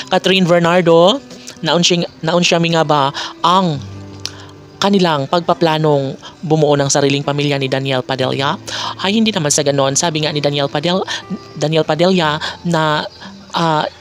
Catherine Bernardo, naunsya mi nga ba ang kanilang pagpaplanong bumuo ng sariling pamilya ni Daniel Padilla? Ay hindi naman sa ganon. Sabi nga ni Daniel Padilla na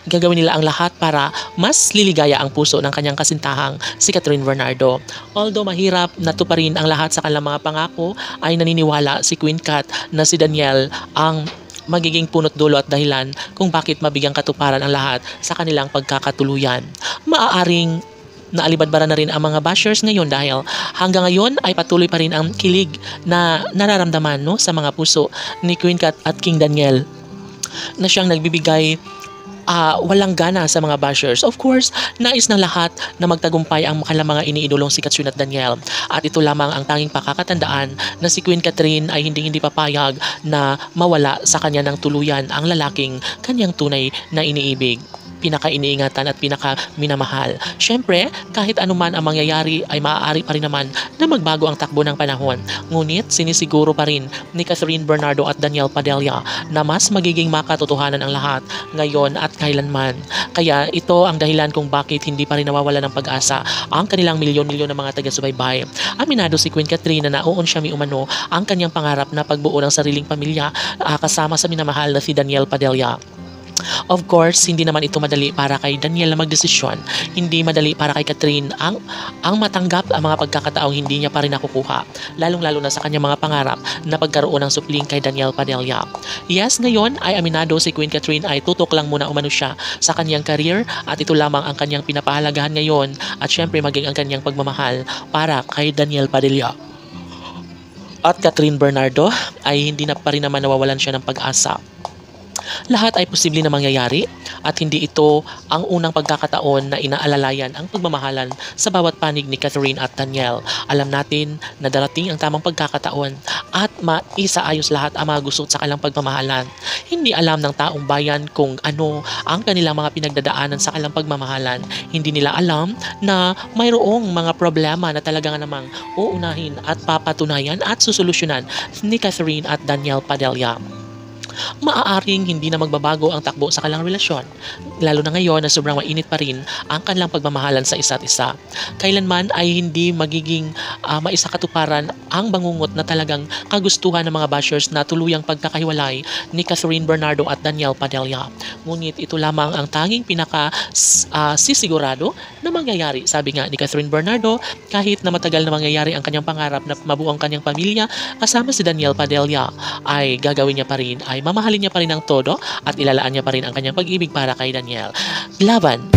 gagawin nila ang lahat para mas liligaya ang puso ng kanyang kasintahang si Catherine Bernardo. Although mahirap natuparin ang lahat sa kanilang mga pangako, ay naniniwala si Queen Cat na si Daniel ang magiging punot dulo at dahilan kung bakit mabigyang katuparan ang lahat sa kanilang pagkakatuluyan. Maaaring naalibadbara na rin ang mga bashers ngayon dahil hanggang ngayon ay patuloy pa rin ang kilig na nararamdaman sa mga puso ni Queen Cat at King Daniel na siyang nagbibigay walang gana sa mga bashers. Of course, nais ng lahat na magtagumpay ang kanilang mga iniidolong si Catherine at Daniel. At ito lamang ang tanging pakakatandaan na si Queen Catherine ay hindi papayag na mawala sa kanya ng tuluyan ang lalaking kanyang tunay na iniibig, pinaka-iniingatan at pinaka-minamahal. Siyempre, kahit anuman ang mangyayari ay maaari pa rin naman na magbago ang takbo ng panahon. Ngunit sinisiguro pa rin ni Catherine Bernardo at Daniel Padilla na mas magiging makatotohanan ang lahat ngayon at kailanman. Kaya ito ang dahilan kung bakit hindi pa rin nawawala ng pag-asa ang kanilang milyon-milyon ng mga taga-subaybay. Aminado si Queen Catherine na nauunsya mi umano ang kanyang pangarap na pagbuo ng sariling pamilya kasama sa minamahal na si Daniel Padilla. Of course, hindi naman ito madali para kay Daniel na magdesisyon. Hindi madali para kay Catherine ang matanggap ang mga pagkakataong hindi niya pa rin nakukuha, lalong-lalo na sa kanyang mga pangarap na pagkaroon ng supling kay Daniel Padilla. Yes, ngayon ay aminado si Queen Catherine ay tutok lang muna umano siya sa kanyang career at ito lamang ang kanyang pinapahalagahan ngayon at syempre maging ang kanyang pagmamahal para kay Daniel Padilla. At Catherine Bernardo ay hindi na pa rin naman nawawalan siya ng pag-asa. Lahat ay posible na mangyayari at hindi ito ang unang pagkakataon na inaalalayan ang pagmamahalan sa bawat panig ni Catherine at Daniel. Alam natin na darating ang tamang pagkakataon at maisaayos lahat ang mga gusot sa kanilang pagmamahalan. Hindi alam ng taong bayan kung ano ang kanilang mga pinagdadaanan sa kanilang pagmamahalan. Hindi nila alam na mayroong mga problema na talaga namang uunahin at papatunayan at susolusyonan ni Catherine at Daniel Padilla. Maaaring hindi na magbabago ang takbo sa kanilang relasyon, lalo na ngayon na sobrang mainit pa rin ang kanilang pagmamahalan sa isa't isa. Kailanman ay hindi magiging maisakatuparan ang bangungot na talagang kagustuhan ng mga bashers na tuluyang pagkakahiwalay ni Catherine Bernardo at Daniel Padilla. Ngunit ito lamang ang tanging sisigurado na mangyayari. Sabi nga ni Catherine Bernardo, kahit na matagal na mangyayari ang kanyang pangarap na mabuo ang kanyang pamilya kasama si Daniel Padilla, ay gagawin niya pa rin, ay mamahalin niya pa rin ang todo at ilalaan niya pa rin ang kanyang pag-ibig para kay Daniel. Laban!